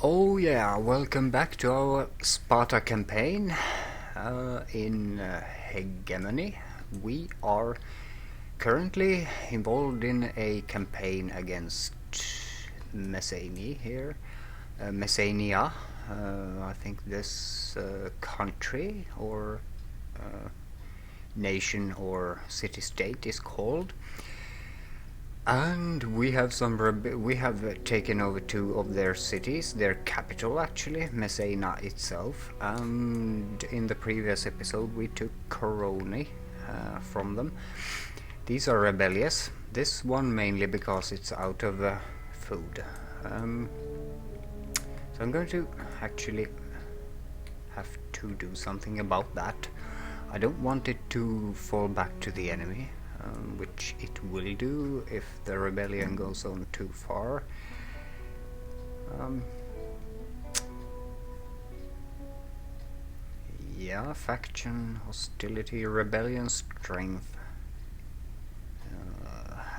Oh yeah, welcome back to our Sparta campaign in Hegemony. We are currently involved in a campaign against Messene here. Messenia, I think this country or nation or city-state is called. And we have taken over two of their cities, their capital actually, Messene itself. And in the previous episode we took Coroni from them. These are rebellious. This one mainly because it's out of food. So I'm going to actually have to do something about that. I don't want it to fall back to the enemy. Which it will do if the rebellion goes on too far. Yeah, faction, hostility, rebellion, strength.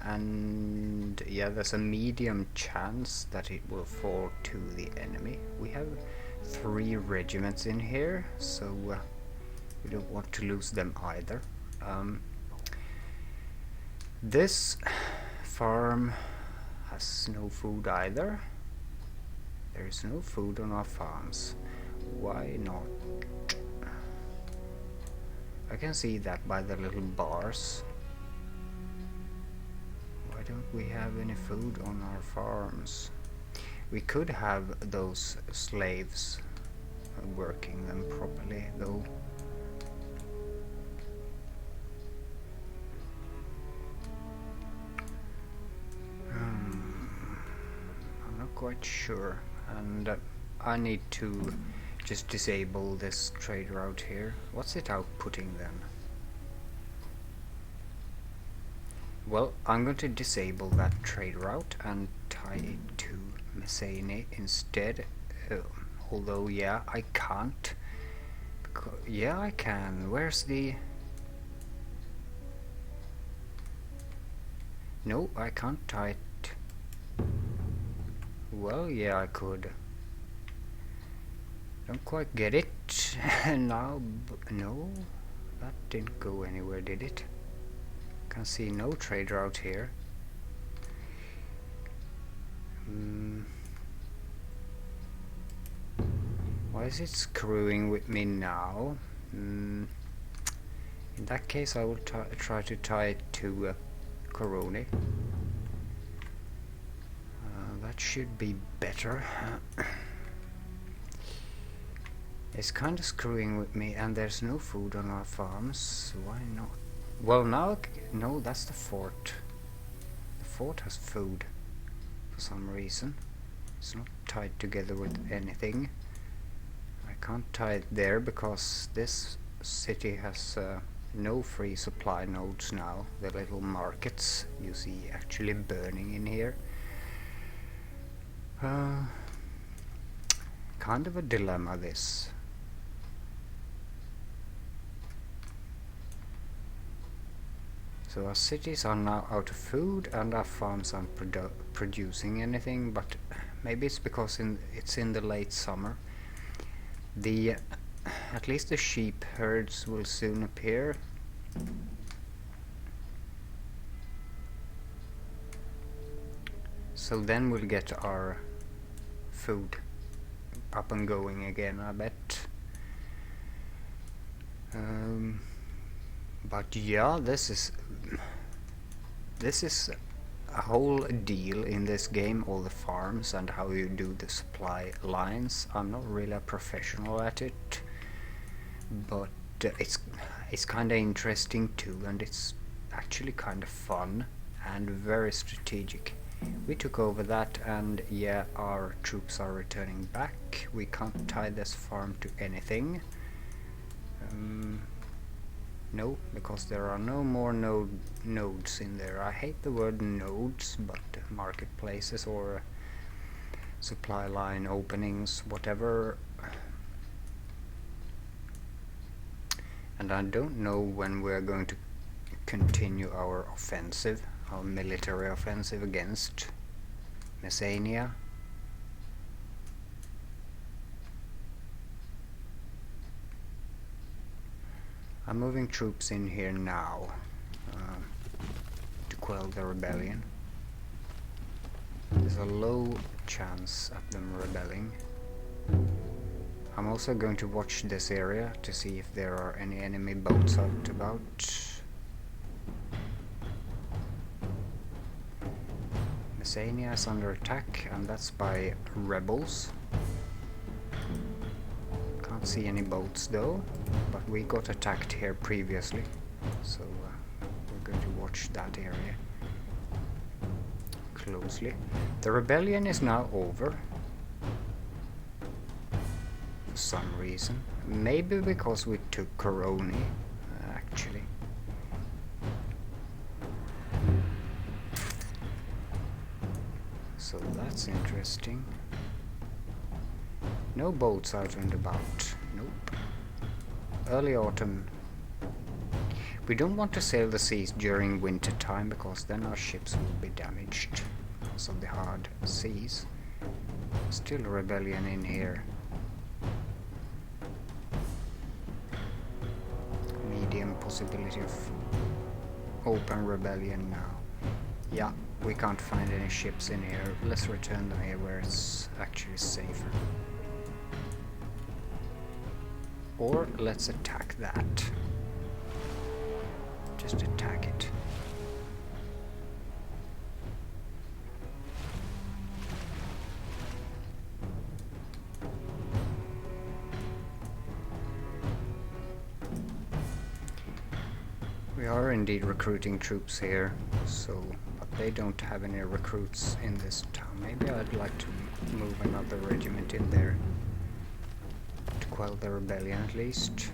And yeah, there's a medium chance that it will fall to the enemy. We have 3 regiments in here, so we don't want to lose them either. This farm has no food either. There is no food on our farms. Why not? I can see that by the little bars. Why don't we have any food on our farms? We could have those slaves working them properly though. Quite sure, and I need to just disable this trade route here. What's it outputting then? Well, I'm going to disable that trade route and tie it to Messene instead. Although, yeah, I can't. Yeah, I can. Where's the... No, I can't tie it. Well, yeah, I could. Don't quite get it now. No, that didn't go anywhere, did it? Can see no trade route here. Why is it screwing with me now? In that case, I will try to tie it to Coroni. That should be better. It's kind of screwing with me, and there's no food on our farms. Why not? Well, now, no, that's the fort. The fort has food for some reason. It's not tied together with anything. I can't tie it there because this city has no free supply nodes now. The little markets you see actually burning in here. Kind of a dilemma, this. So our cities are now out of food and our farms aren't producing anything, but maybe it's because it's in the late summer. At least the sheep herds will soon appear. So then we'll get our food up and going again, I bet. But yeah, this is a whole deal in this game, all the farms and how you do the supply lines. I'm not really a professional at it, but it's kind of interesting too, and it's actually kind of fun and very strategic. We took over that, and yeah, our troops are returning back. We can't tie this farm to anything. No, because there are no more nodes in there. I hate the word nodes, but marketplaces or supply line openings, whatever. And I don't know when we're going to continue our offensive. Our military offensive against Messenia. I'm moving troops in here now to quell the rebellion. There's a low chance of them rebelling. I'm also going to watch this area to see if there are any enemy boats out about. Messene is under attack, and that's by rebels. Can't see any boats though, but we got attacked here previously, so we're going to watch that area closely. The rebellion is now over for some reason. Maybe because we took Coroni, actually. So that's interesting. No boats out and about. Nope. Early autumn. We don't want to sail the seas during winter time because then our ships will be damaged because of the hard seas. Still a rebellion in here. Medium possibility of open rebellion now. Yeah, we can't find any ships in here. Let's return them here where it's actually safer. Or let's attack that. Just attack it. We are indeed recruiting troops here, but they don't have any recruits in this town. Maybe I'd like to move another regiment in there to quell the rebellion at least.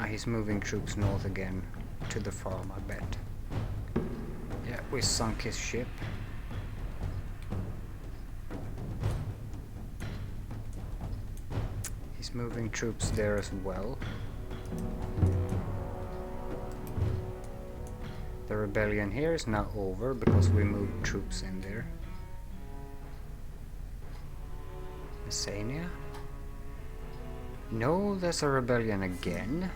He's moving troops north again to the farm, I bet. Yeah, we sunk his ship. He's moving troops there as well. The rebellion here is now over because we moved troops in there. Messene? No, there's a rebellion again.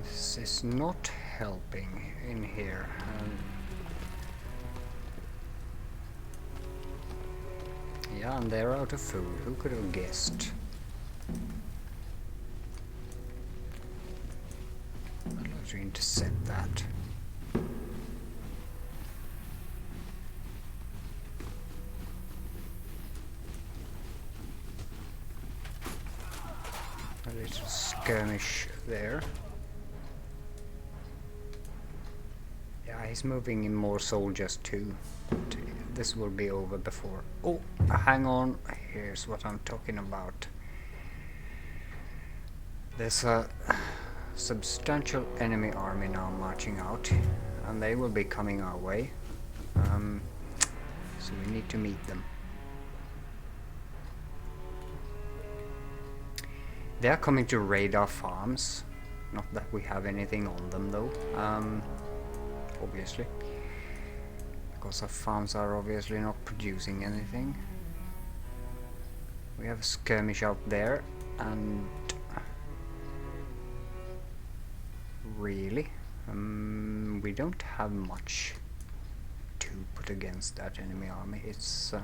This is not helping in here. Yeah, and they're out of food. Who could have guessed? I'd like to intercept that. A little skirmish there. Yeah, he's moving in more soldiers too. This will be over before. Oh, hang on. Here's what I'm talking about. There's a substantial enemy army now marching out, and they will be coming our way. So we need to meet them. They are coming to raid our farms. Not that we have anything on them though. Obviously. Because our farms are obviously not producing anything. We have a skirmish out there, and really, we don't have much to put against that enemy army. It's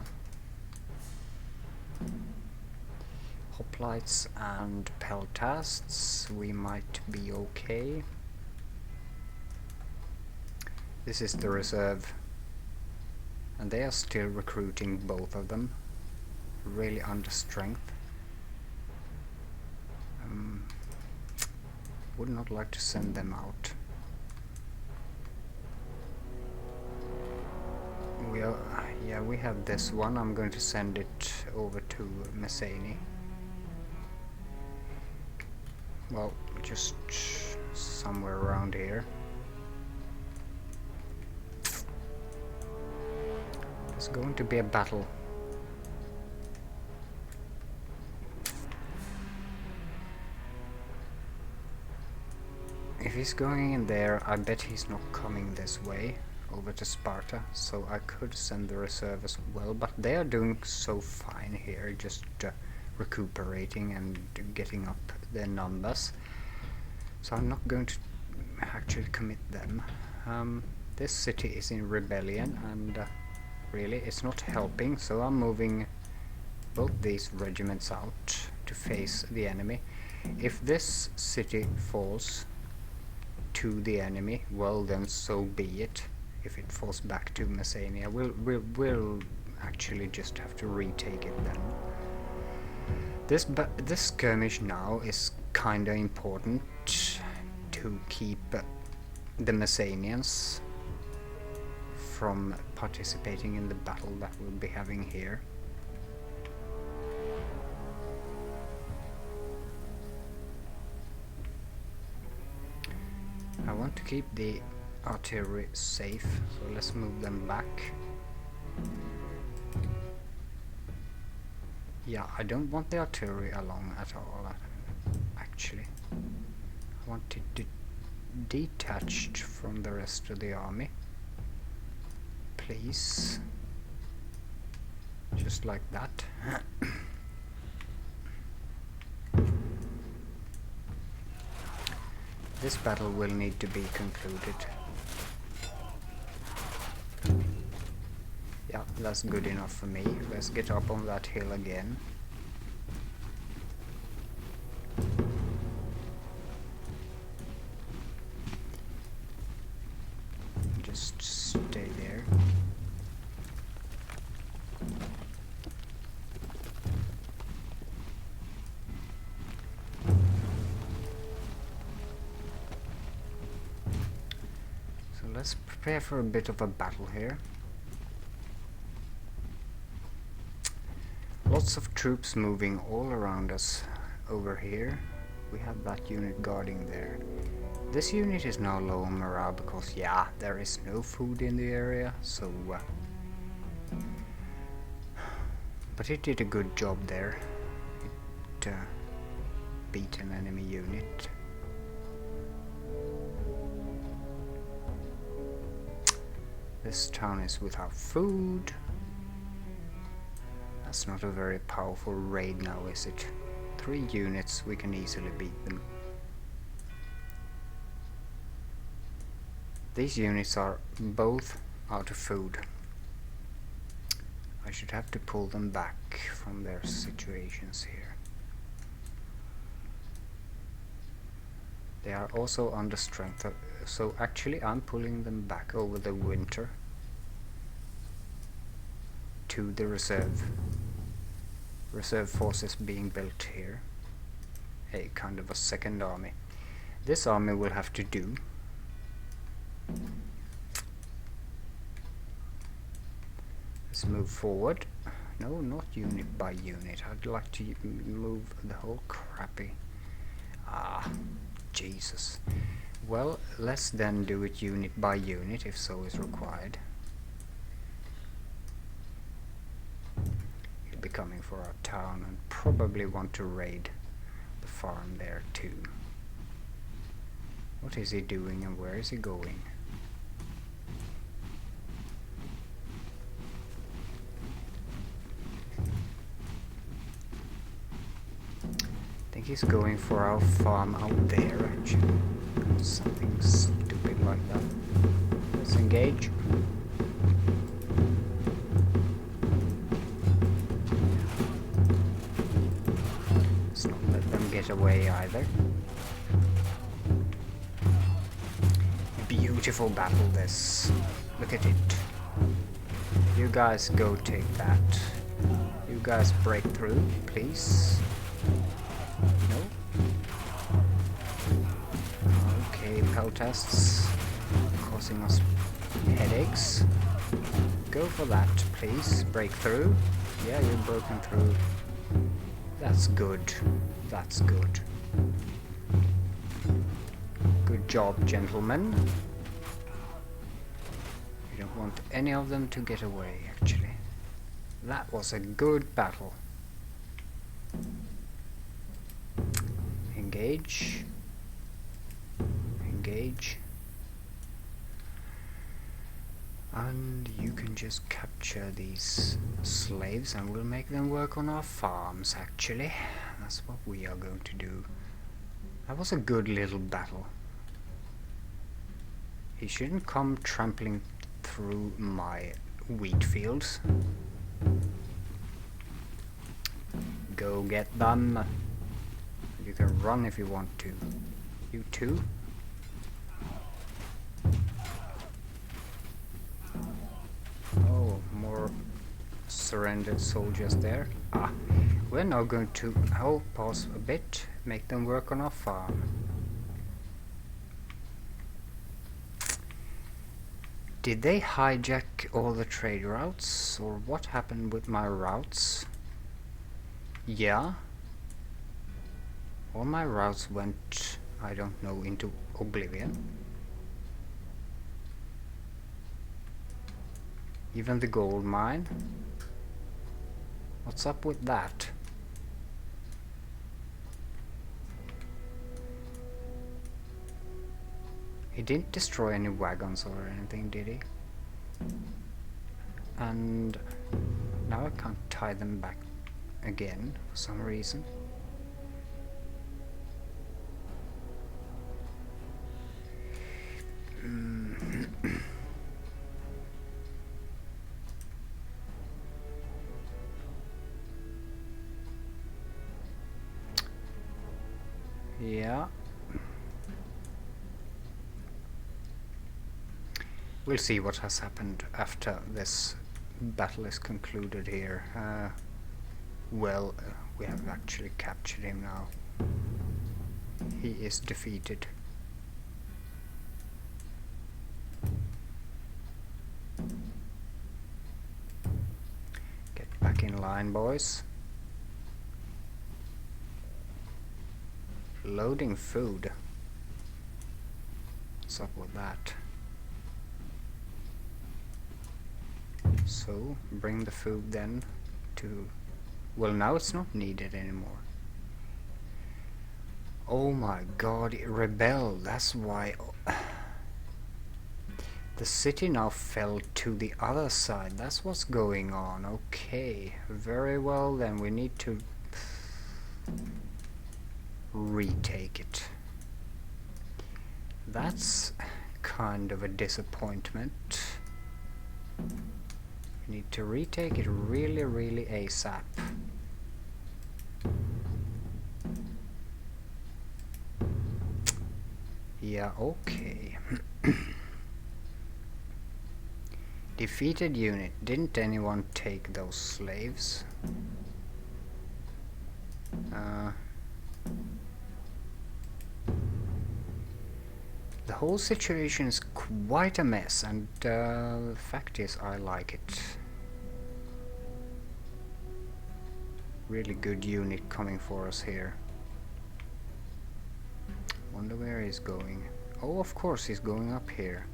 hoplites and peltasts. We might be okay. This is the reserve. And they are still recruiting both of them, really under strength. Would not like to send them out. We have this one. I'm going to send it over to Messene. Well, just somewhere around here. There's going to be a battle. If he's going in there, I bet he's not coming this way. over to Sparta, so I could send the reserve as well, but they are doing so fine here, just recuperating and getting up their numbers, so I'm not going to actually commit them. This city is in rebellion, and really it's not helping, so I'm moving both these regiments out to face the enemy. If this city falls to the enemy, well then so be it. If it falls back to Messene, we'll actually just have to retake it then. This skirmish now is kinda important to keep the Messenians from participating in the battle that we'll be having here. I want to keep the artillery safe, so let's move them back. Yeah, I don't want the artillery along at all, actually. I want it detached from the rest of the army. Please. Just like that. This battle will need to be concluded. Yeah, that's good enough for me. Let's get up on that hill again. Just stay there. So let's prepare for a bit of a battle here. Lots of troops moving all around us over here. We have that unit guarding there. This unit is now low on morale because, yeah, there is no food in the area, so... but it did a good job there. It beat an enemy unit. This town is without food. That's not a very powerful raid now, is it? 3 units, we can easily beat them. These units are both out of food. I should have to pull them back from their situations here. They are also under strength, so actually I'm pulling them back over the winter to the reserve forces being built here, a kind of a second army. This army will have to do. Let's move forward. No, not unit by unit. I'd like to move the whole crappy. Jesus. Well, let's then do it unit by unit if so is required. He'll be coming for our town and probably want to raid the farm there too. What is he doing and where is he going? I think he's going for our farm out there actually. Something stupid like that. Let's engage. Let's not let them get away either. Beautiful battle this. Look at it. You guys go take that. You guys break through, please. No? Okay, peltasts causing us headaches. Go for that, please. Break through. Yeah, you're broken through. That's good. That's good. Good job, gentlemen. You don't want any of them to get away, actually. That was a good battle. Engage. Engage. And you can just capture these slaves and we'll make them work on our farms, actually. That's what we are going to do. That was a good little battle. He shouldn't come trampling through my wheat fields. Go get them. You can run if you want to. You too? Oh, more surrendered soldiers there. Ah, we're now going to pause a bit, make them work on our farm. Did they hijack all the trade routes, or what happened with my routes? Yeah. All my routes went, I don't know, into oblivion. Even the gold mine. What's up with that? He didn't destroy any wagons or anything, did he? And now I can't tie them back again for some reason. Yeah. We'll see what has happened after this battle is concluded here. Well, we have actually captured him now. He is defeated. Get back in line, boys. Loading food. What's up with that? So, bring the food then to... Well, now it's not needed anymore. Oh my god, rebel, that's why... The city now fell to the other side, that's what's going on. Okay, very well then, we need to retake it. That's kind of a disappointment. We need to retake it really, really ASAP. Yeah, okay. Defeated unit. Didn't anyone take those slaves? The whole situation is quite a mess, and the fact is I like it. Really good unit coming for us here. Wonder where he's going. Oh, of course he's going up here.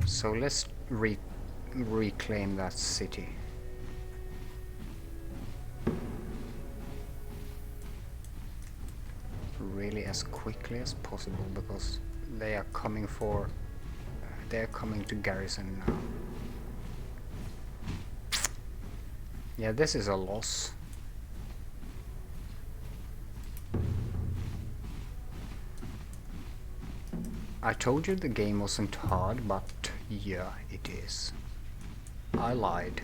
So let's reclaim that city. Really as quickly as possible, because they are coming to garrison now. Yeah, this is a loss. I told you the game wasn't hard, but yeah, it is. I lied.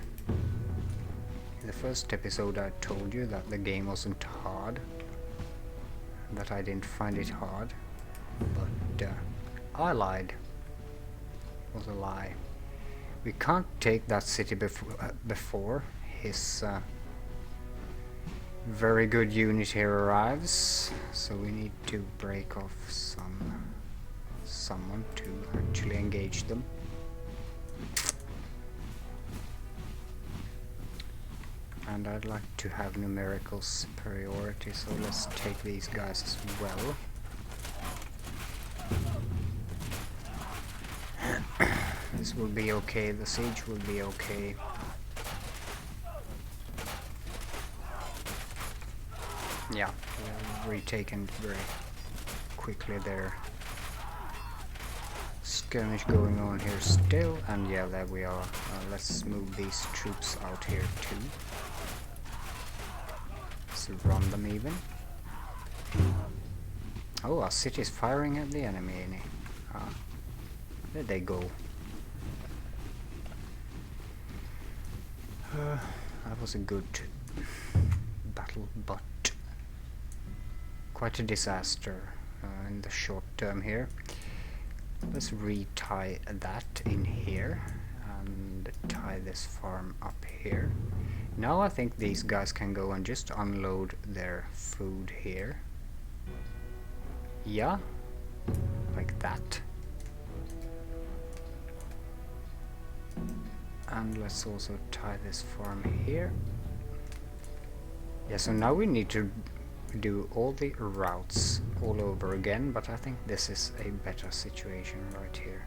In the first episode I told you that the game wasn't hard, that I didn't find it hard, but I lied. It was a lie. We can't take that city before his very good unit here arrives, so we need to break off someone to actually engage them. And I'd like to have numerical superiority, so let's take these guys as well. This will be okay, the siege will be okay. Yeah, we've retaken very quickly there. skirmish going on here still, and yeah, there we are. Let's move these troops out here too. Let's run them even. Oh, our city's firing at the enemy. There they go. That was a good battle, but quite a disaster in the short term here. Let's retie that in here and tie this farm up here. Now I think these guys can go and just unload their food here. Yeah, like that. And let's also tie this farm here. Yeah, so now we need to do all the routes all over again, but I think this is a better situation right here.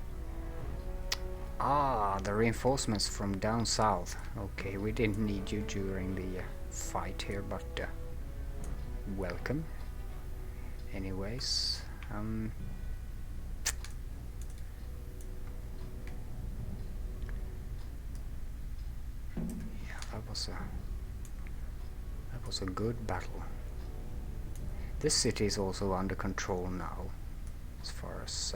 Ah, the reinforcements from down south. Okay, we didn't need you during the fight here, but welcome. Anyways, yeah, that was a good battle. This city is also under control now, as far as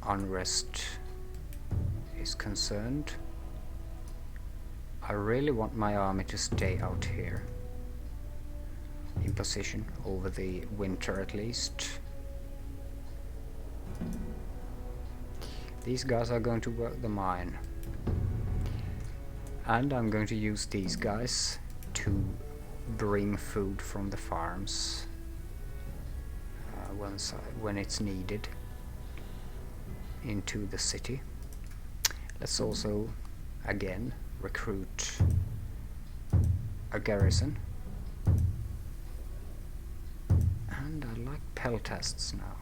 unrest is concerned. I really want my army to stay out here, in position over the winter at least. These guys are going to work the mine, and I'm going to use these guys to bring food from the farms when it's needed into the city. Let's also again recruit a garrison, and I like pell tests now.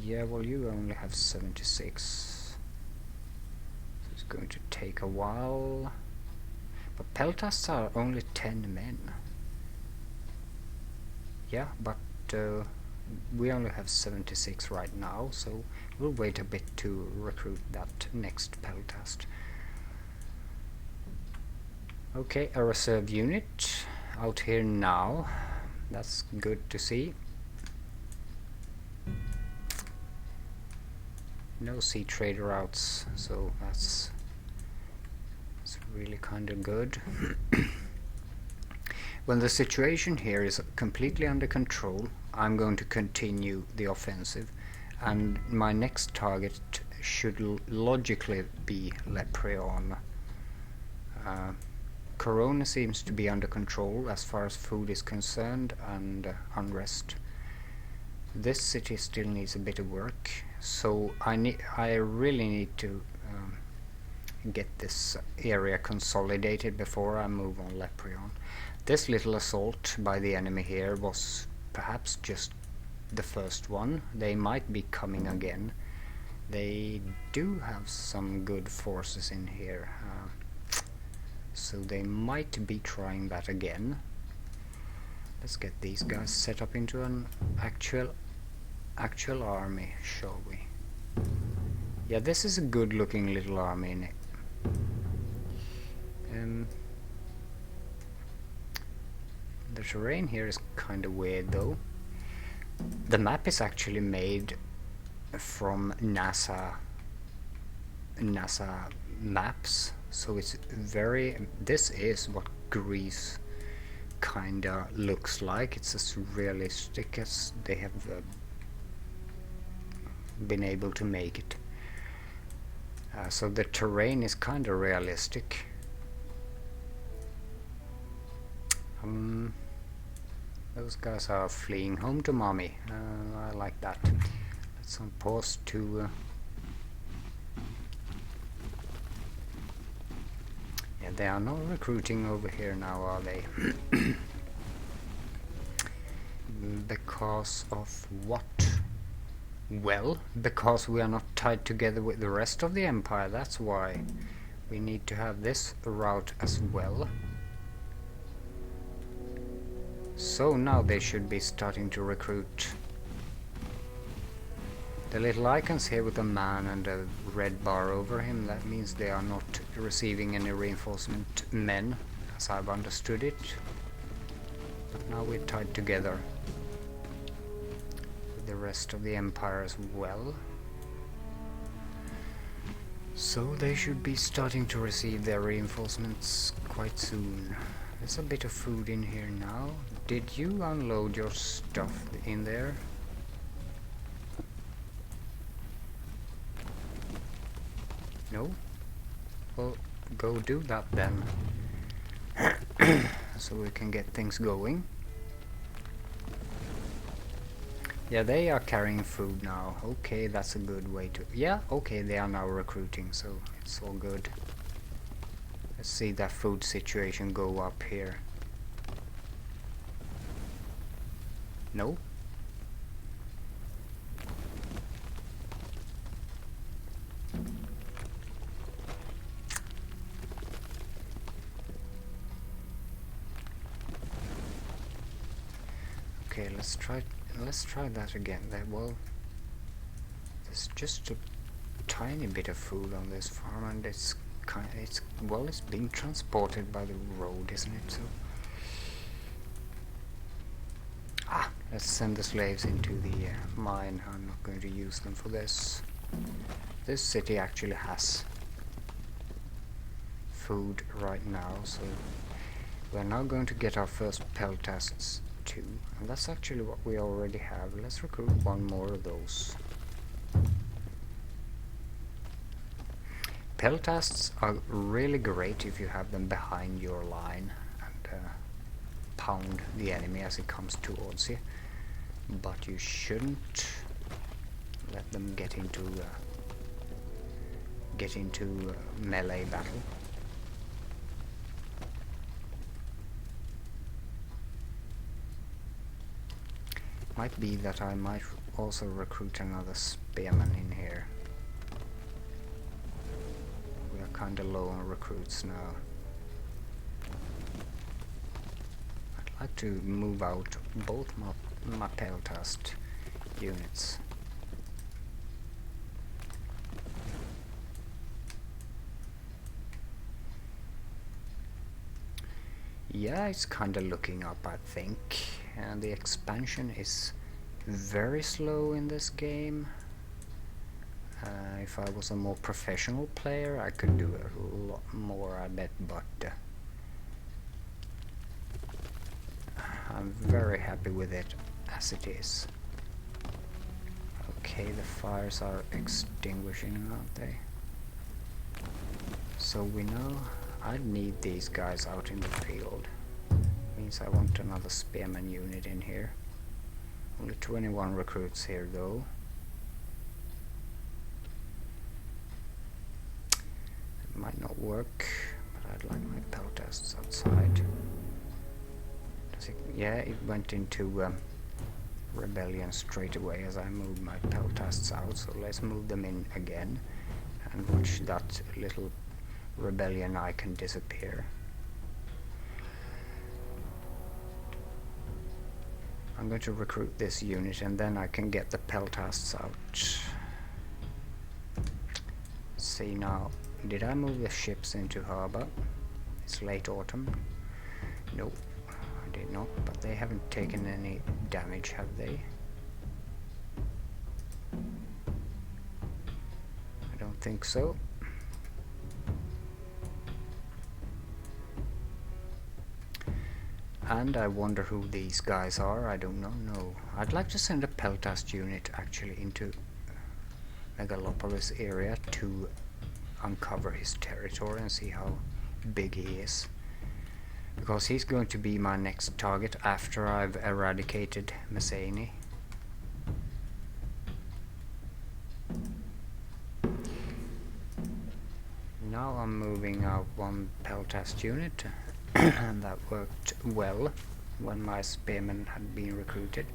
Yeah, well, you only have 76, so it's going to take a while. But peltasts are only 10 men. Yeah, but we only have 76 right now, so we'll wait a bit to recruit that next peltast. Okay, a reserve unit out here now. That's good to see. No sea trade routes, so that's really kind of good. When the situation here is completely under control, I'm going to continue the offensive, and my next target should logically be Lepreon. Corona seems to be under control as far as food is concerned, and unrest. This city still needs a bit of work, so I really need to get this area consolidated before I move on Lepreon. This little assault by the enemy here was perhaps just the first one. They might be coming again. They do have some good forces in here, so they might be trying that again. Let's get these guys set up into an actual army, shall we? Yeah, this is a good looking little army in it. The terrain here is kind of weird though. The map is actually made from NASA maps, so it's this is what Greece kinda looks like. It's as realistic as they have been able to make it. So the terrain is kinda realistic. Those guys are fleeing home to mommy. I like that. Let's on pause to yeah, they are not recruiting over here now, are they? Because of what? Well, because we are not tied together with the rest of the empire, that's why. We need to have this route as well. So now they should be starting to recruit. The little icons here with a man and a red bar over him, that means they are not receiving any reinforcement men, as I've understood it. But now we're tied together with the rest of the empire as well. So they should be starting to receive their reinforcements quite soon. There's a bit of food in here now. Did you unload your stuff in there? No? Well, go do that then. So we can get things going. Yeah, they are carrying food now. Okay, that's a good way to... Yeah, okay, they are now recruiting, so it's all good. Let's see that food situation go up here. No? Okay, let's try that again. Well, there's just a tiny bit of food on this farm, and it's being transported by the road, isn't it? So let's send the slaves into the mine. I'm not going to use them for this. This city actually has food right now, so we're now going to get our first peltasts too, and that's actually what we already have. Let's recruit one more of those. Peltasts are really great if you have them behind your line and pound the enemy as it comes towards you, but you shouldn't let them get into melee battle. Might be that I might also recruit another spearman in here. We are kinda low on recruits now. I'd like to move out both my peltast units. Yeah, it's kinda looking up, I think. And the expansion is very slow in this game. If I was a more professional player, I could do a lot more, I bet, but I'm very happy with it as it is. Okay, the fires are extinguishing, aren't they? So we know I need these guys out in the field. Means I want another spearman unit in here. Only 21 recruits here though. It might not work, but I'd like my peltasts outside. Does it? Yeah, it went into rebellion straight away as I moved my peltasts out, so let's move them in again and watch that little rebellion icon disappear. I'm going to recruit this unit and then I can get the peltasts out. See now, did I move the ships into harbor? It's late autumn. No, I did not, but they haven't taken any damage, have they? I don't think so. And I wonder who these guys are. I don't know. No, I'd like to send a peltast unit actually into Megalopolis area to uncover his territory and see how big he is, because he's going to be my next target after I've eradicated Messene. Now I'm moving out one peltast unit and that worked well when my spearmen had been recruited.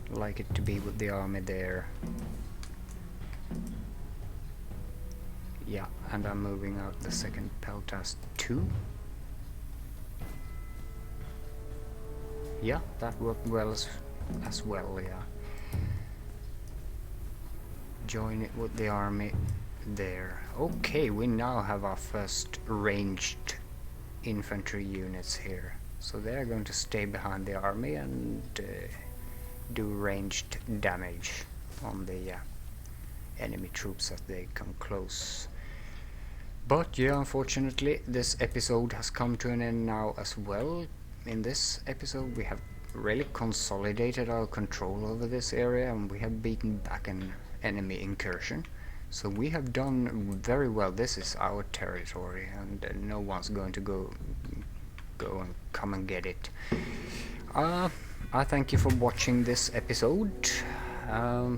Like it to be with the army there. Yeah, and I'm moving out the second peltast too. Yeah, that worked well as well, yeah. Join it with the army there. Okay, we now have our first ranged infantry units here. So they're going to stay behind the army and do ranged damage on the enemy troops as they come close. But yeah, unfortunately, this episode has come to an end now as well. In this episode, we have really consolidated our control over this area, and we have beaten back an enemy incursion. So we have done very well. This is our territory, and no one's going to go and come and get it. I thank you for watching this episode.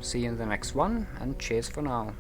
See you in the next one, and cheers for now.